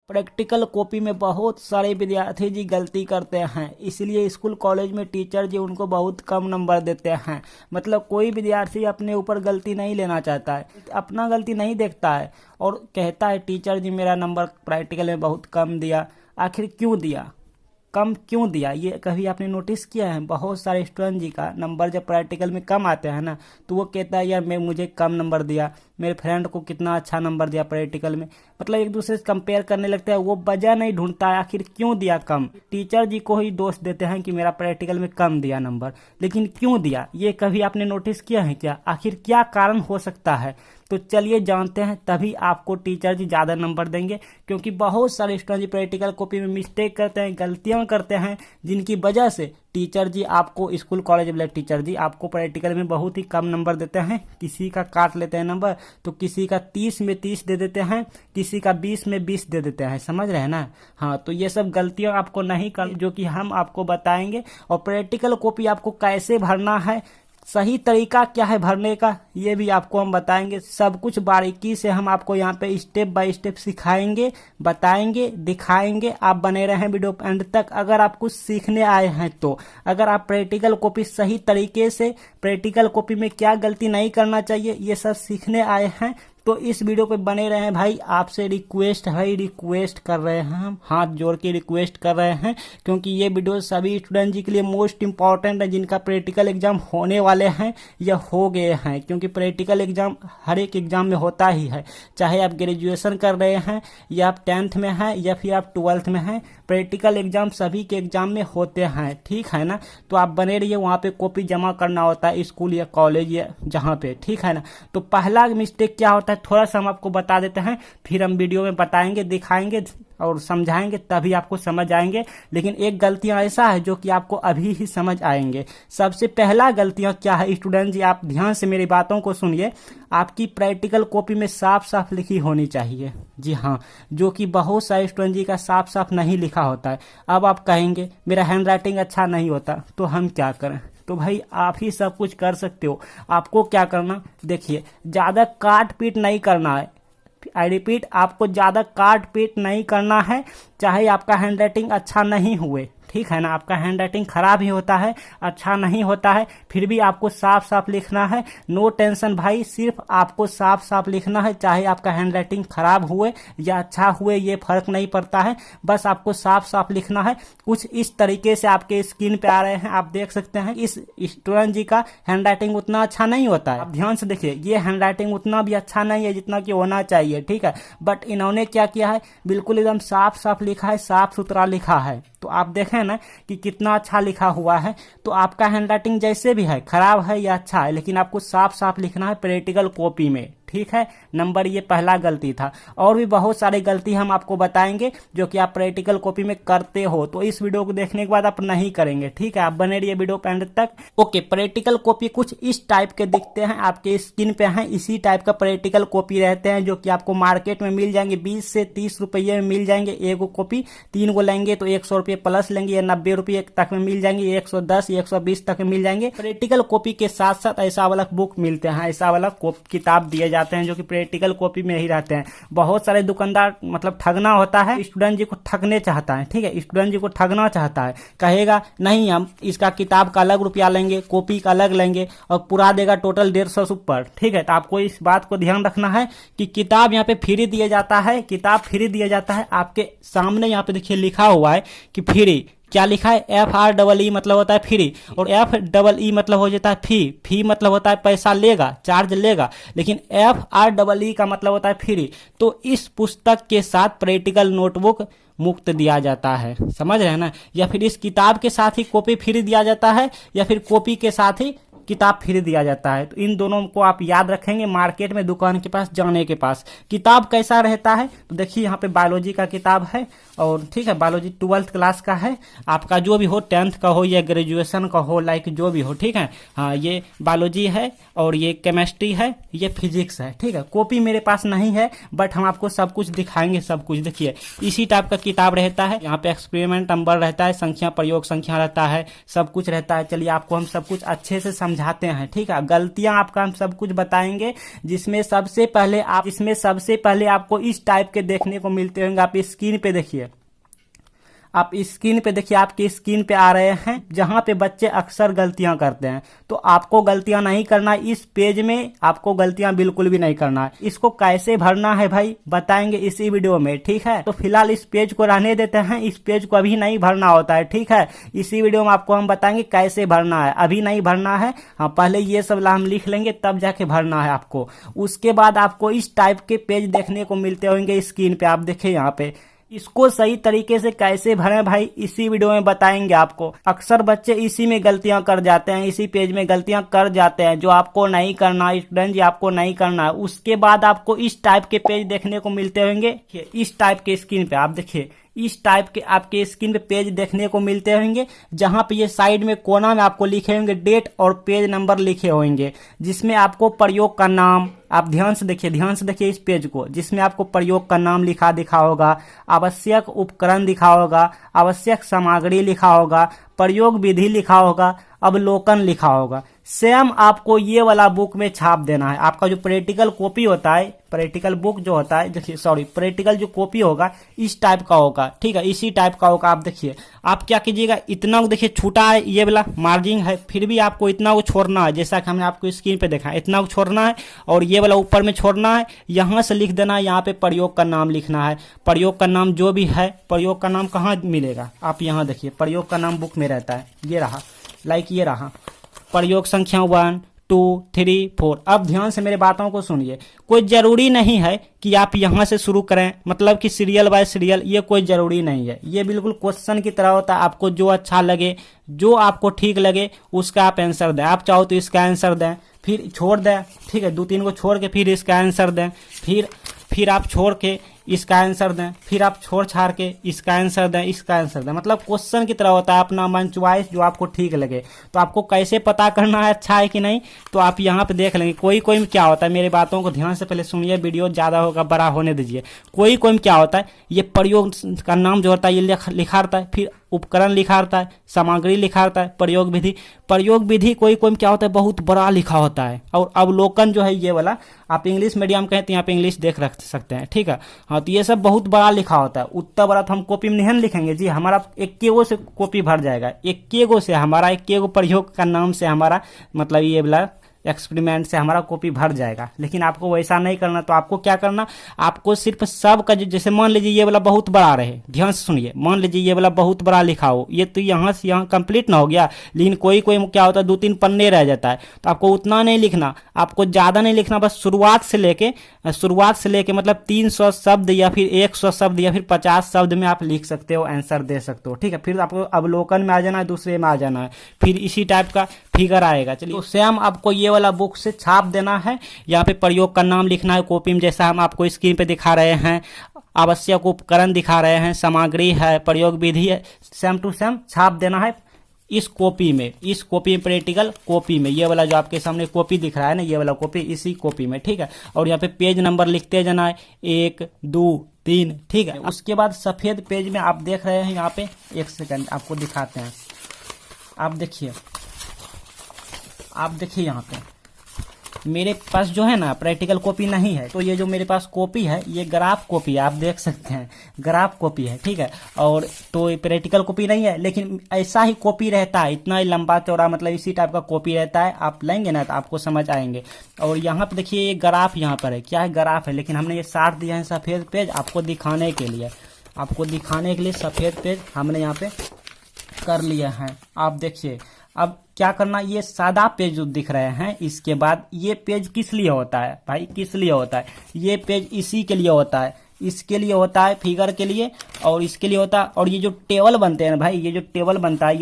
Practical copy में बहुत सारे विद्यार्थी जी गलती करते हैं, इसलिए स्कूल कॉलेज में टीचर जी उनको बहुत कम नंबर देते हैं। मतलब कोई विद्यार्थी अपने ऊपर गलती नहीं लेना चाहता है, अपना गलती नहीं देखता है और कहता है टीचर जी मेरा नंबर प्रैक्टिकल में बहुत कम दिया। आखिर क्यों दिया, कम क्यों दिया, ये कभी आपने नोटिस किया है? बहुत सारे स्टूडेंट जी का नंबर जब प्रैक्टिकल में कम आते हैं ना, तो वो कहता है यार मुझे कम नंबर दिया, मेरे फ्रेंड को कितना अच्छा नंबर दिया प्रैक्टिकल में। मतलब एक दूसरे से कंपेयर करने लगता है, वो वजह नहीं ढूंढता है आखिर क्यों दिया कम। टीचर जी को ही दोष देते हैं कि मेरा प्रैक्टिकल में कम दिया नंबर, लेकिन क्यों दिया ये कभी आपने नोटिस किया है क्या? आखिर क्या कारण हो सकता है? तो चलिए जानते हैं, तभी आपको टीचर जी ज़्यादा नंबर देंगे। क्योंकि बहुत सारे स्टूडेंट जी प्रैक्टिकल कॉपी में मिस्टेक करते हैं, गलतियां करते हैं, जिनकी वजह से टीचर जी आपको, स्कूल कॉलेज वाले टीचर जी आपको प्रैक्टिकल में बहुत ही कम नंबर देते हैं। किसी का काट लेते हैं नंबर, तो किसी का 30 में 30 दे देते हैं, किसी का 20 में 20 दे देते हैं। समझ रहे हैं ना? हाँ, तो ये सब गलतियां आपको नहीं कर, जो कि हम आपको बताएंगे। और प्रैक्टिकल कॉपी आपको कैसे भरना है, सही तरीका क्या है भरने का, ये भी आपको हम बताएंगे। सब कुछ बारीकी से हम आपको यहाँ पे स्टेप बाय स्टेप सिखाएंगे, बताएंगे, दिखाएंगे। आप बने रहे वीडियो एंड तक। अगर आप कुछ सीखने आए हैं तो, अगर आप प्रैक्टिकल कॉपी सही तरीके से, प्रैक्टिकल कॉपी में क्या गलती नहीं करना चाहिए, ये सब सीखने आए हैं, तो इस वीडियो पे बने रहे भाई। आपसे रिक्वेस्ट है, रिक्वेस्ट कर रहे हैं, हम हाथ जोड़ के रिक्वेस्ट कर रहे हैं, क्योंकि ये वीडियो सभी स्टूडेंट जी के लिए मोस्ट इंपॉर्टेंट है, जिनका प्रैक्टिकल एग्जाम होने वाले हैं या हो गए हैं। क्योंकि प्रैक्टिकल एग्जाम हर एक एग्जाम में होता ही है, चाहे आप ग्रेजुएशन कर रहे हैं या आप 10th में हैं या फिर आप 12th में हैं, प्रैक्टिकल एग्जाम सभी के एग्जाम में होते हैं। ठीक है ना? तो आप बने रहिए, वहाँ पे कॉपी जमा करना होता है स्कूल या कॉलेज या जहाँ पे। ठीक है ना? तो पहला मिस्टेक क्या होता है थोड़ा सा हम आपको बता देते हैं, फिर हम वीडियो में बताएंगे, दिखाएंगे और समझाएंगे, तभी आपको समझ आएंगे। लेकिन एक गलतियां ऐसा है जो कि आपको अभी ही समझ आएंगे। सबसे पहला गलतियां क्या है स्टूडेंट जी, आप ध्यान से मेरी बातों को सुनिए। आपकी प्रैक्टिकल कॉपी में साफ साफ लिखी होनी चाहिए। जी हाँ, जो कि बहुत सारे स्टूडेंट जी का साफ साफ नहीं लिखा होता है। अब आप कहेंगे मेरा हैंड राइटिंग अच्छा नहीं होता, तो हम क्या करें? तो भाई आप ही सब कुछ कर सकते हो। आपको क्या करना, देखिए, ज्यादा काट पीट नहीं करना है। आई रिपीट, आपको ज्यादा काट पीट नहीं करना है, चाहे आपका हैंड राइटिंग अच्छा नहीं हुए। ठीक है ना? आपका हैंड राइटिंग खराब ही होता है, अच्छा नहीं होता है, फिर भी आपको साफ साफ लिखना है। नो टेंशन भाई, सिर्फ आपको साफ साफ लिखना है, चाहे आपका हैंड राइटिंग खराब हुए या अच्छा हुए, ये फर्क नहीं पड़ता है। बस आपको साफ साफ लिखना है। कुछ इस तरीके से आपके स्क्रीन पे आ रहे हैं, आप देख सकते हैं। इस स्टूडेंट जी का हैंड राइटिंग उतना अच्छा नहीं होता है, आप ध्यान से देखिए। ये हैंड राइटिंग उतना भी अच्छा नहीं है जितना कि होना चाहिए। ठीक है? बट इन्होंने क्या किया है, बिल्कुल एकदम साफ साफ लिखा है, साफ सुथरा लिखा है। तो आप देखें ना कि कितना अच्छा लिखा हुआ है। तो आपका हैंड राइटिंग जैसे भी है, खराब है या अच्छा है, लेकिन आपको साफ साफ लिखना है प्रैक्टिकल कॉपी में। ठीक है? नंबर ये पहला गलती था। और भी बहुत सारे गलती हम आपको बताएंगे जो कि आप प्रैक्टिकल कॉपी में करते हो, तो इस वीडियो को देखने के बाद आप नहीं करेंगे। ठीक है? आप बने रहिए वीडियो पे एंड तक। ओके, प्रैक्टिकल कॉपी कुछ इस टाइप के दिखते हैं, आपके स्क्रीन पे हैं। इसी टाइप का प्रैक्टिकल कॉपी रहते हैं, जो कि आपको मार्केट में मिल जाएंगे। 20 से 30 रुपये में मिल जाएंगे एगो कॉपी। 3 गो लेंगे तो 100 रुपये प्लस लेंगे, या 90 रुपये तक में मिल जाएंगे, 110 120 तक में मिल जाएंगे। प्रैक्टिकल कॉपी के साथ साथ ऐसा वाला बुक मिलते हैं, ऐसा वाला किताब दिए जाते हैं, जो कि प्रैक्टिकल कॉपी में ही रहते हैं। बहुत सारे दुकानदार, मतलब ठगना होता है, स्टूडेंट जी को ठगने चाहता है। ठीक है? स्टूडेंट जी को ठगना चाहता है, कहेगा नहीं हम इसका किताब का अलग रुपया लेंगे, कॉपी का अलग लेंगे, और पूरा देगा टोटल 150 से ऊपर। ठीक है? तो आपको इस बात को ध्यान रखना है कि किताब यहाँ पे फ्री दिया जाता है, किताब फ्री दिया जाता है। आपके सामने यहाँ पे देखिए लिखा हुआ है कि फ्री। क्या लिखा है? FREE मतलब होता है फ्री, और FEE मतलब हो जाता है फी। फी मतलब होता है पैसा लेगा, चार्ज लेगा, लेकिन FREE का मतलब होता है फ्री। तो इस पुस्तक के साथ प्रैक्टिकल नोटबुक मुफ्त दिया जाता है। समझ रहे हैं ना? या फिर इस किताब के साथ ही कॉपी फ्री दिया जाता है, या फिर कॉपी के साथ ही किताब फ्री दिया जाता है। तो इन दोनों को आप याद रखेंगे मार्केट में, दुकान के पास जाने के पास। किताब कैसा रहता है, तो देखिए यहाँ पे बायोलॉजी का किताब है, और ठीक है, बायोलॉजी 12th क्लास का है। आपका जो भी हो, 10th का हो या ग्रेजुएशन का हो, लाइक जो भी हो। ठीक है? हाँ, ये बायोलॉजी है, और ये केमिस्ट्री है, ये फिजिक्स है। ठीक है? कॉपी मेरे पास नहीं है, बट हम आपको सब कुछ दिखाएंगे। सब कुछ देखिए, इसी टाइप का किताब रहता है। यहाँ पे एक्सपेरिमेंट नंबर रहता है, संख्या, प्रयोग संख्या रहता है, सब कुछ रहता है। चलिए आपको हम सब कुछ अच्छे से समझ समझाते हैं, ठीक है। गलतियां आपका हम सब कुछ बताएंगे, जिसमें सबसे पहले आपको इस टाइप के देखने को मिलते होंगे। आप स्क्रीन पे देखिए, आपकी स्क्रीन पे आ रहे हैं, जहां पे बच्चे अक्सर गलतियां करते हैं। तो आपको गलतियां नहीं करना है, इस पेज में आपको गलतियां बिल्कुल भी नहीं करना है। इसको कैसे भरना है भाई बताएंगे इसी वीडियो में, ठीक है। तो फिलहाल इस पेज को रहने देते हैं, इस पेज को अभी नहीं भरना होता है, ठीक है। इसी वीडियो में आपको हम बताएंगे कैसे भरना है, अभी नहीं भरना है। हाँ, पहले ये सब हम लिख लेंगे तब जाके भरना है आपको। उसके बाद आपको इस टाइप के पेज देखने को मिलते होंगे स्क्रीन पे, आप देखिए यहाँ पे। इसको सही तरीके से कैसे भरें भाई इसी वीडियो में बताएंगे आपको। अक्सर बच्चे इसी में गलतियां कर जाते हैं, इसी पेज में गलतियां कर जाते हैं, जो आपको नहीं करना, स्टूडेंट जी आपको नहीं करना है। उसके बाद आपको इस टाइप के पेज देखने को मिलते होंगे, इस टाइप के स्क्रीन पे आप देखिए, इस टाइप के आपके स्क्रीन पे पेज देखने को मिलते होंगे, जहां पे ये साइड में कोना में आपको लिखे होंगे डेट और पेज नंबर लिखे होंगे, जिसमें आपको प्रयोग का नाम, आप ध्यान से देखिए इस पेज को, जिसमें आपको प्रयोग का नाम दिखा होगा, आवश्यक उपकरण लिखा होगा, आवश्यक सामग्री लिखा होगा, प्रयोग विधि लिखा होगा, अवलोकन लिखा होगा। सेम आपको ये वाला बुक में छाप देना है। आपका जो प्रैक्टिकल कॉपी होता है, प्रैक्टिकल बुक जो होता है, देखिए प्रैक्टिकल जो कॉपी होगा इस टाइप का होगा, ठीक है, इसी टाइप का होगा। आप देखिए, आप क्या कीजिएगा, इतना देखिए छूटा है, ये वाला मार्जिन है, फिर भी आपको इतना को छोड़ना है, जैसा कि हमने आपको स्क्रीन पे देखा है, इतना को छोड़ना है, और ये वाला ऊपर में छोड़ना है। यहाँ से लिख देना है, यहाँ पे प्रयोग का नाम लिखना है। प्रयोग का नाम जो भी है, प्रयोग का नाम कहाँ मिलेगा, आप यहाँ देखिए, प्रयोग का नाम बुक में रहता है, ये रहा, ये रहा प्रयोग संख्या 1 2 3 4। अब ध्यान से मेरे बातों को सुनिए, कोई जरूरी नहीं है कि आप यहाँ से शुरू करें, मतलब कि सीरियल बाय सीरियल, ये कोई जरूरी नहीं है। ये बिल्कुल क्वेश्चन की तरह होता है, आपको जो अच्छा लगे, जो आपको ठीक लगे उसका आप आंसर दें। आप चाहो तो इसका आंसर दें, फिर छोड़ दें, ठीक है, 2-3 को छोड़ के फिर इसका आंसर दें, फिर आप छोड़ के इसका आंसर दें, फिर आप छोड़ छाड़ के इसका आंसर दें, मतलब क्वेश्चन की तरह होता है, अपना मन चॉइस जो आपको ठीक लगे। तो आपको कैसे पता करना है अच्छा है कि नहीं, तो आप यहाँ पे देख लेंगे। कोई क्या होता है, मेरे बातों को ध्यान से पहले सुनिए, वीडियो ज़्यादा होगा, बड़ा होने दीजिए। कोई क्या होता है, ये प्रयोग का नाम जो होता है ये लिखा रहता है, फिर उपकरण लिखा रहता है, सामग्री लिखा रहता है, प्रयोग विधि कोई क्या होता है, बहुत बड़ा लिखा होता है। और अवलोकन जो है ये वाला, आप इंग्लिश मीडियम कहते हैं, यहाँ पे इंग्लिश देख रख सकते हैं, ठीक है। हाँ, तो ये सब बहुत बड़ा लिखा होता है, उतना बड़ा तो हम कॉपी में नहीं लिखेंगे जी, हमारा एक से कॉपी भर जाएगा, एक से हमारा प्रयोग का नाम से हमारा, मतलब ये वाला एक्सपेरिमेंट से हमारा कॉपी भर जाएगा। लेकिन आपको वैसा नहीं करना, तो आपको क्या करना, आपको सिर्फ सब का, जैसे मान लीजिए ये वाला बहुत बड़ा रहे, ध्यान से सुनिए, मान लीजिए ये वाला बहुत बड़ा लिखा हो, ये तो यहाँ से यहाँ कंप्लीट ना हो गया, लेकिन कोई क्या होता है 2-3 पन्ने रह जाता है, तो आपको उतना नहीं लिखना, आपको ज़्यादा नहीं लिखना, बस शुरुआत से लेके मतलब 300 शब्द या फिर 100 शब्द या फिर 50 शब्द में आप लिख सकते हो, आंसर दे सकते हो, ठीक है। फिर आपको अवलोकन में आ जाना है, दूसरे में आ जाना है, फिर इसी टाइप का फिगर आएगा। चलिए, तो सेम आपको ये वाला बुक से छाप देना है, यहाँ पे प्रयोग का नाम लिखना है कॉपी में, जैसा हम आपको स्क्रीन पे दिखा रहे हैं, आवश्यक उपकरण दिखा रहे हैं, सामग्री है, प्रयोग विधि है, सेम टू सेम छाप देना है इस कॉपी में, प्रैक्टिकल कॉपी में, ये वाला जो आपके सामने कॉपी दिख रहा है ना, ये वाला कॉपी, इसी कॉपी में, ठीक है। और यहाँ पे पेज नंबर लिखते जाना है, 1 2 3, ठीक है। उसके बाद सफेद पेज में आप देख रहे हैं, यहाँ पे 1 सेकंड आपको दिखाते हैं, आप देखिए यहाँ पे मेरे पास जो है ना प्रैक्टिकल कॉपी नहीं है, तो ये जो मेरे पास कॉपी है ये ग्राफ कॉपी है, आप देख सकते हैं ग्राफ कॉपी है, ठीक है। और तो प्रैक्टिकल कॉपी नहीं है, लेकिन ऐसा ही कॉपी रहता है, इतना ही लंबा चौड़ा, मतलब इसी टाइप का कॉपी रहता है। आप लेंगे ना तो आपको समझ आएंगे। और यहाँ पे देखिए ये ग्राफ यहाँ पर है, क्या है, ग्राफ है, लेकिन हमने ये 60 दिया है सफ़ेद पेज आपको दिखाने के लिए, सफ़ेद पेज हमने यहाँ पे कर लिया है। आप देखिए, अब क्या करना, ये सादा पेज जो दिख रहे हैं, इसके बाद ये पेज किस लिए होता है भाई, किस लिए होता है ये पेज, इसी के लिए होता है, इसके लिए होता है, फिगर के लिए, और इसके लिए होता है। और ये जो टेबल बनते हैं ना भाई, ये जो टेबल बनता है,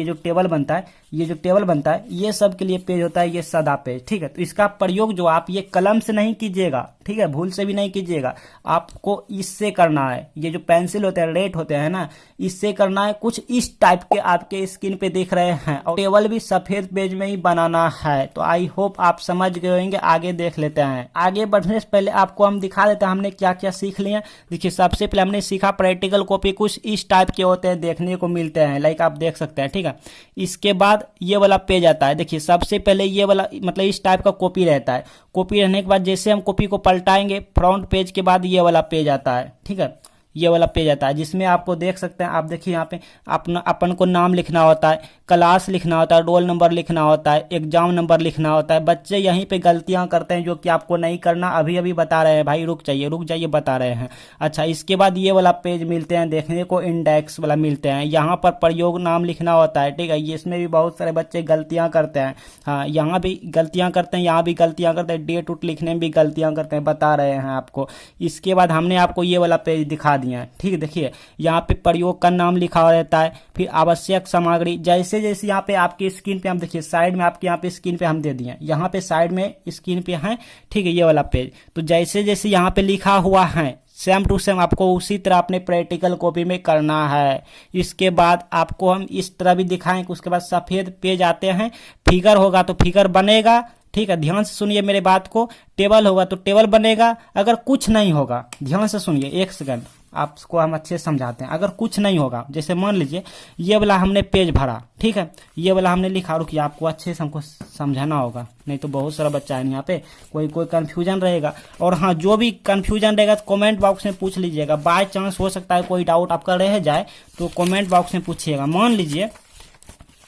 ये सब के लिए पेज होता है, ये सादा पेज, ठीक है। तो इसका प्रयोग जो आप ये कलम से नहीं कीजिएगा, ठीक है, भूल से भी नहीं कीजिएगा, आपको इससे करना है। ये जो पेंसिल होते हैं, रेट होते हैं ना, इससे करना है। कुछ इस टाइप के आपके स्क्रीन पे देख रहे हैं, और टेबल भी सफेद पेज में ही बनाना है। तो आई होप आप समझ गए होंगे। आगे देख लेते हैं। आगे बढ़ने से पहले आपको हम दिखा देते हैं हमने क्या क्या सीख लिए। देखिए सबसे पहले हमने सीखा प्रैक्टिकल कॉपी कुछ इस टाइप के होते हैं, देखने को मिलते हैं, लाइक आप देख सकते हैं, ठीक है। इसके बाद ये वाला पेज आता है। देखिए सबसे पहले ये वाला मतलब इस टाइप का कॉपी रहता है। कॉपी रहने के बाद जैसे हम कॉपी को पलटाएंगे, फ्रंट पेज के बाद ये वाला पेज आता है, ठीक है। ये वाला पेज आता है जिसमें आपको देख सकते हैं, आप देखिए यहाँ पे अपना अपन को नाम लिखना होता है, क्लास लिखना होता है, रोल नंबर लिखना होता है, एग्जाम नंबर लिखना होता है। बच्चे यहीं पे गलतियां करते हैं जो कि आपको नहीं करना, अभी अभी बता रहे हैं भाई, रुक जाइए बता रहे हैं। अच्छा, इसके बाद ये वाला पेज मिलते हैं देखने को, इंडेक्स वाला मिलते हैं। यहाँ पर प्रयोग नाम लिखना होता है, ठीक है। इसमें भी बहुत सारे बच्चे गलतियां करते हैं, हाँ यहाँ भी गलतियां करते हैं, यहाँ भी गलतियां करते हैं, डेट उट लिखने में भी गलतियां करते हैं, बता रहे हैं आपको। इसके बाद हमने आपको ये वाला पेज दिखा दिया है, ठीक है। देखिए यहाँ पे प्रयोग का नाम लिखा हुआ रहता है, फिर आवश्यक सामग्री, जैसे जैसे यहाँ पे आपकी स्क्रीन पे हम देखिए साइड में आपके यहाँ पे स्क्रीन पे हम दे दिए, यहाँ पे साइड में स्क्रीन पे है, ठीक है, ये वाला पेज। तो जैसे जैसे यहाँ पे लिखा हुआ है सेम टू सेम आपको उसी तरह अपने प्रैक्टिकल कॉपी में करना है। इसके बाद आपको हम इस तरह भी दिखाएं कि उसके बाद सफेद पेज आते हैं, फिगर होगा तो फिगर बनेगा, ठीक है। ध्यान से सुनिए मेरे बात को, टेबल होगा तो टेबल बनेगा। अगर कुछ नहीं होगा, ध्यान से सुनिए, एक सेकंड आपको हम अच्छे से समझाते हैं। अगर कुछ नहीं होगा, जैसे मान लीजिए ये वाला हमने पेज भरा, ठीक है, ये वाला हमने लिखा, रुकिए आपको अच्छे से हमको समझाना होगा, नहीं तो बहुत सारा बच्चा है यहाँ पे, कोई कंफ्यूजन रहेगा। और हाँ, जो भी कंफ्यूजन रहेगा तो कमेंट बॉक्स में पूछ लीजिएगा। बाय चांस हो सकता है कोई डाउट आपका रह जाए तो कमेंट बॉक्स में पूछिएगा। मान लीजिए,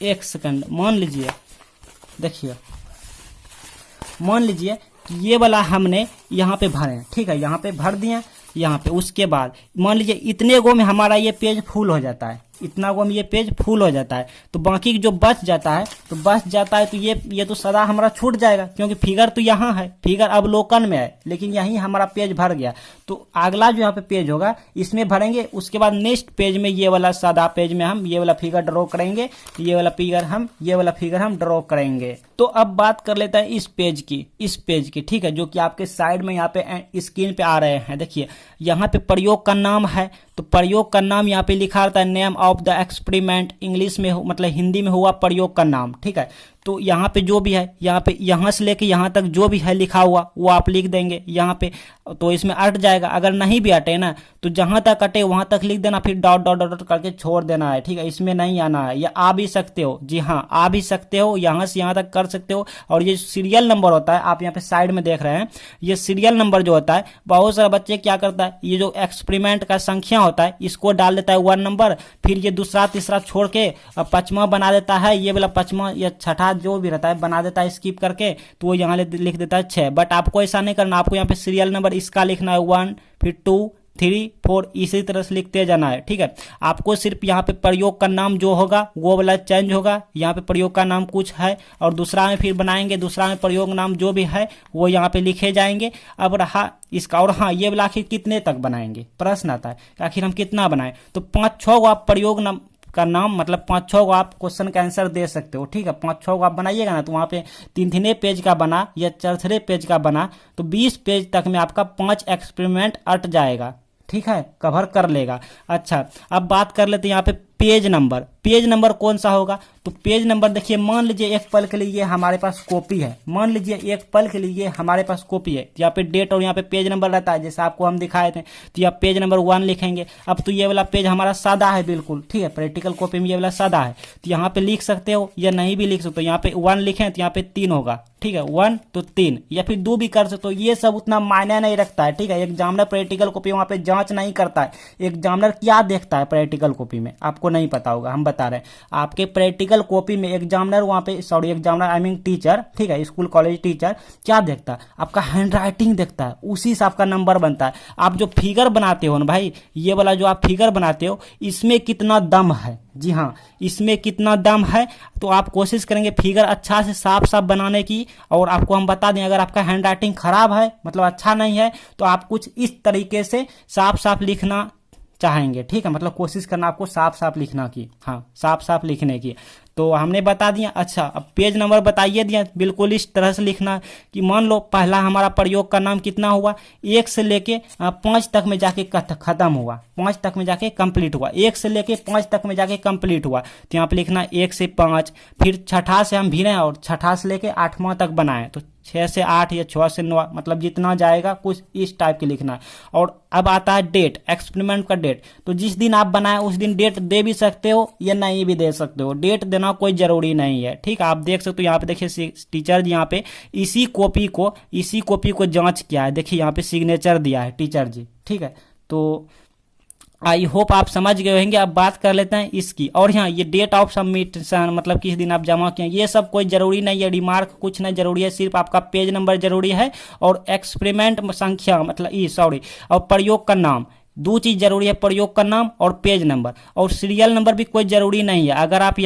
एक सेकंड, मान लीजिए, देखिए मान लीजिए कि ये वाला हमने यहाँ पे भरे, ठीक है, यहाँ पे भर दिए, यहाँ पे। उसके बाद मान लीजिए इतने गो में हमारा ये पेज फुल हो जाता है, इतना गो में ये पेज फुल हो जाता है, तो बाकी जो बच जाता है तो ये तो सदा हमारा छूट जाएगा, क्योंकि फिगर तो यहाँ है, फिगर अवलोकन में है, लेकिन यहीं हमारा पेज भर गया। तो अगला जो यहाँ पे पेज होगा इसमें भरेंगे, उसके बाद नेक्स्ट पेज में ये वाला सादा पेज में हम ये वाला फिगर ड्रॉ करेंगे, ये वाला फिगर हम ड्रॉ करेंगे। तो अब बात कर लेते हैं इस पेज की, ठीक है, जो कि आपके साइड में यहाँ पे स्क्रीन पे आ रहे हैं। देखिए यहाँ पे प्रयोग का नाम है, तो प्रयोग का नाम यहाँ पे लिखा रहता है, name of the experiment, English में मतलब हिंदी में हुआ प्रयोग का नाम, ठीक है। तो यहाँ पे जो भी है, यहाँ से लेके यहाँ तक जो भी है लिखा हुआ वो आप लिख देंगे यहाँ पे, तो इसमें अट जाएगा। अगर नहीं भी अटे ना तो जहां तक अटे वहां तक लिख देना, फिर डॉट डॉट डॉट करके छोड़ देना है, ठीक है। इसमें नहीं आना है, या आ भी सकते हो, जी हाँ आ भी सकते हो, यहाँ से यहाँ तक कर सकते हो। और ये सीरियल नंबर होता है, आप यहाँ पे साइड में देख रहे हैं, ये सीरियल नंबर जो होता है, बहुत सारे बच्चे क्या करता है, ये जो एक्सपेरिमेंट का संख्या होता है इसको डाल देता है 1 नंबर, फिर ये दूसरा तीसरा छोड़ के पांचवा बना देता है, ये वाला पांचवा या छठा जो भी रहता है बना देता है स्किप करके, तो वो यहाँ लिख देता है 6। बट आपको ऐसा नहीं करना, आपको यहाँ पे सीरियल नंबर इसका लिखना है 1, फिर 2, 3, 4, इसी तरह से लिखते जाना है, ठीक है। आपको सिर्फ यहाँ पे प्रयोग का नाम जो होगा वो वाला चेंज होगा, यहाँ पे प्रयोग का नाम कुछ है और दूसरा में फिर बनाएंगे, दूसरा में प्रयोग नाम जो भी है वो यहाँ पे लिखे जाएंगे। अब रहा इसका, और हाँ ये वाला आखिर कितने तक बनाएंगे, प्रश्न आता है आखिर हम कितना बनाएं, तो 5-6 आप प्रयोग नाम का नाम मतलब 5-6 को आप क्वेश्चन का आंसर दे सकते हो, ठीक है। 5-6 को आप बनाइएगा ना तो वहाँ पे 3 पेज का बना या 4 पेज का बना, तो 20 पेज तक में आपका 5 एक्सपेरिमेंट अट जाएगा, ठीक है, कवर कर लेगा। अच्छा, अब बात कर लेते हैं यहाँ पे पेज नंबर कौन सा होगा, तो पेज नंबर देखिए, मान लीजिए एक पल के लिए हमारे पास कॉपी है, तो यहाँ पे डेट और यहाँ पे पेज नंबर रहता है, जैसे आपको हम दिखाए थे, तो यहाँ पेज नंबर 1 लिखेंगे। अब तो ये वाला पेज हमारा सादा है बिल्कुल, ठीक है, प्रैक्टिकल कॉपी में ये वाला सादा है, तो यहाँ पे लिख सकते हो या नहीं भी लिख सकते हो। यहाँ पे 1 लिखें तो यहाँ पे 3 होगा, ठीक है, 1 तो 3, या फिर 2 भी कर सकते हो, ये सब उतना मायने नहीं रखता है, ठीक है। एग्जामिनर प्रैक्टिकल कॉपी वहाँ पे जांच नहीं करता है, एग्जामिनर क्या देखता है प्रैक्टिकल कॉपी में आपको नहीं पता होगा, हम बता रहे हैं आपके प्रैक्टिकल कॉपी में एग्जामिनर वहाँ पे, एग्जामिनर आई मीन टीचर, ठीक है, स्कूल कॉलेज टीचर क्या देखता है, आपका हैंड राइटिंग देखता है, उसी से आपका नंबर बनता है। आप जो फिगर बनाते हो ना भाई, ये वाला जो आप फिगर बनाते हो इसमें कितना दम है, जी हाँ इसमें कितना दम है, तो आप कोशिश करेंगे फिगर अच्छा से साफ बनाने की। और आपको हम बता दें, अगर आपका हैंड राइटिंग खराब है मतलब अच्छा नहीं है, तो आप कुछ इस तरीके से साफ लिखना चाहेंगे, ठीक है, मतलब कोशिश करना आपको साफ लिखना की, हाँ साफ लिखने की। तो हमने बता दिया। अच्छा, अब पेज नंबर बताइए दिया, बिल्कुल इस तरह से लिखना कि मान लो पहला हमारा प्रयोग का नाम कितना हुआ, 1 से लेके 5 तक में जाके खत्म हुआ, 5 तक में जाके कंप्लीट हुआ, 1 से लेके 5 तक में जाके कंप्लीट हुआ, तो यहाँ पे लिखना 1 से 5, फिर छठा से हम भिड़े और छठा से लेके 8वां तक बनाए, तो 6 से 8 या 6 से 9, मतलब जितना जाएगा कुछ इस टाइप की लिखना है। और अब आता है डेट, एक्सपेरिमेंट का डेट। तो जिस दिन आप बनाए उस दिन डेट दे भी सकते हो या नहीं भी दे सकते हो, डेट देना कोई जरूरी नहीं है, ठीक है। आप देख सकते हो यहाँ पे देखिए टीचर जी यहाँ पे इसी कॉपी को जांच किया है, देखिए यहाँ पे सिग्नेचर दिया है टीचर जी, ठीक है। तो आई होप आप समझ गए होंगे। अब बात कर लेते हैं इसकी। और यहाँ ये डेट ऑफ सबमिशन, मतलब किस दिन आप जमा किए, ये सब कोई जरूरी नहीं है, रिमार्क कुछ नहीं जरूरी है, सिर्फ आपका पेज नंबर जरूरी है और एक्सपेरिमेंट संख्या, मतलब और प्रयोग का नाम, 2 चीज जरूरी है, प्रयोग का नाम और पेज नंबर। और सीरियल नंबर भी कोई जरूरी नहीं है। अगर आप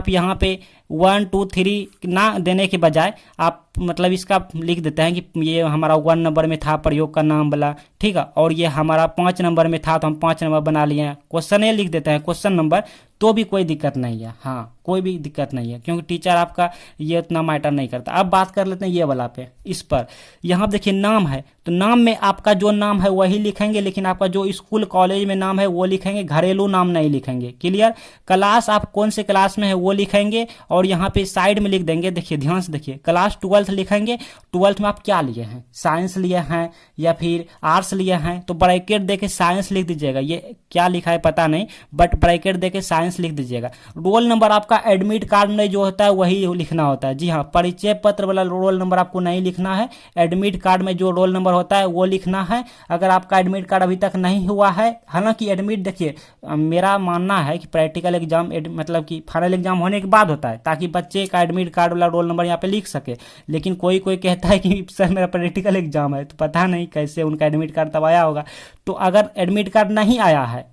यहाँ पे 1 2 3 ना देने के बजाय आप मतलब इसका लिख देते हैं कि ये हमारा 1 नंबर में था प्रयोग का नाम वाला, ठीक है, और ये हमारा 5 नंबर में था तो हम 5 नंबर बना लिए हैं, क्वेश्चन ए लिख देते हैं, क्वेश्चन नंबर, तो भी कोई दिक्कत नहीं है। हाँ, कोई भी दिक्कत नहीं है, क्योंकि टीचर आपका ये उतना मैटर नहीं करता। अब बात कर लेते हैं ये वाला पे, इस पर यहाँ देखिए नाम है, तो नाम में आपका जो नाम है वही लिखेंगे, लेकिन आपका जो स्कूल कॉलेज में नाम है वो लिखेंगे, घरेलू नाम नहीं लिखेंगे, क्लियर। क्लास आप कौन से क्लास में है वो लिखेंगे, और यहाँ पे साइड में लिख देंगे, देखिए ध्यान से देखिए, क्लास 12th लिखेंगे, 12th में आप क्या लिए हैं, साइंस लिए हैं या फिर आर्ट्स लिए हैं, तो ब्रैकेट देके साइंस लिख दीजिएगा, ये क्या लिखा है पता नहीं, बट ब्रैकेट देके साइंस लिख दीजिएगा। रोल नंबर आपका एडमिट कार्ड में जो होता है वही लिखना होता है, जी हाँ, परिचय पत्र वाला रोल नंबर आपको नहीं लिखना है, एडमिट कार्ड में जो रोल नंबर होता है वो लिखना है। अगर आपका एडमिट कार्ड अभी तक नहीं हुआ है, हालांकि एडमिट देखिए मेरा मानना है कि प्रैक्टिकल एग्जाम मतलब कि फाइनल एग्जाम होने के बाद होता है, ताकि बच्चे का एडमिट कार्ड वाला रोल नंबर यहाँ पे लिख सके। लेकिन कोई कहता है कि सर मेरा प्रैक्टिकल एग्जाम है, तो पता नहीं कैसे उनका एडमिट कार्ड तब आया होगा। तो अगर एडमिट कार्ड नहीं आया है,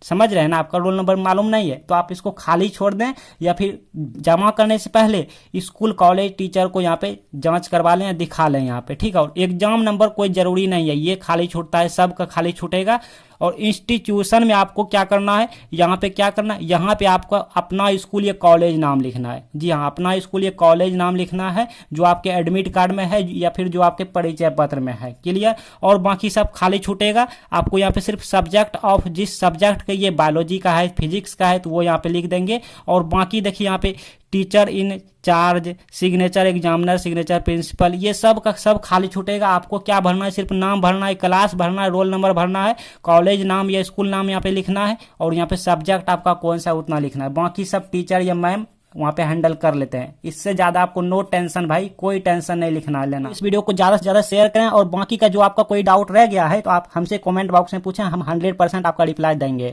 समझ रहे हैं ना, आपका रोल नंबर मालूम नहीं है, तो आप इसको खाली छोड़ दें, या फिर जमा करने से पहले स्कूल कॉलेज टीचर को यहाँ पे जांच करवा लें या दिखा लें यहाँ पे, ठीक है। और एग्जाम नंबर कोई जरूरी नहीं है, ये खाली छूटता है, सबका खाली छूटेगा। और इंस्टीट्यूशन में आपको क्या करना है, यहाँ पे क्या करना है, यहाँ पे आपको अपना स्कूल या कॉलेज नाम लिखना है, जी हाँ, अपना स्कूल या कॉलेज नाम लिखना है, जो आपके एडमिट कार्ड में है या फिर जो आपके परिचय पत्र में है, क्लियर। और बाकी सब खाली छूटेगा। आपको यहाँ पे सिर्फ सब्जेक्ट ऑफ, जिस सब्जेक्ट का ये बायोलॉजी का है, फिजिक्स का है, तो वो यहाँ पे लिख देंगे। और बाकी देखिए यहाँ पे teacher in charge, signature examiner, signature principal, ये सब का सब खाली छूटेगा। आपको क्या भरना है, सिर्फ नाम भरना है, क्लास भरना है, रोल नंबर भरना है, कॉलेज नाम या स्कूल नाम यहाँ पे लिखना है, और यहाँ पे सब्जेक्ट आपका कौन सा उतना लिखना है। बाकी सब टीचर या मैम वहाँ पे हैंडल कर लेते हैं। इससे ज्यादा आपको नो टेंशन भाई, कोई टेंशन नहीं लिखना लेना। इस वीडियो को ज्यादा से ज्यादा शेयर करें, और बाकी का जो आपका कोई डाउट रह गया है तो आप हमसे कमेंट बॉक्स में पूछें, हम 100% आपका रिप्लाई देंगे।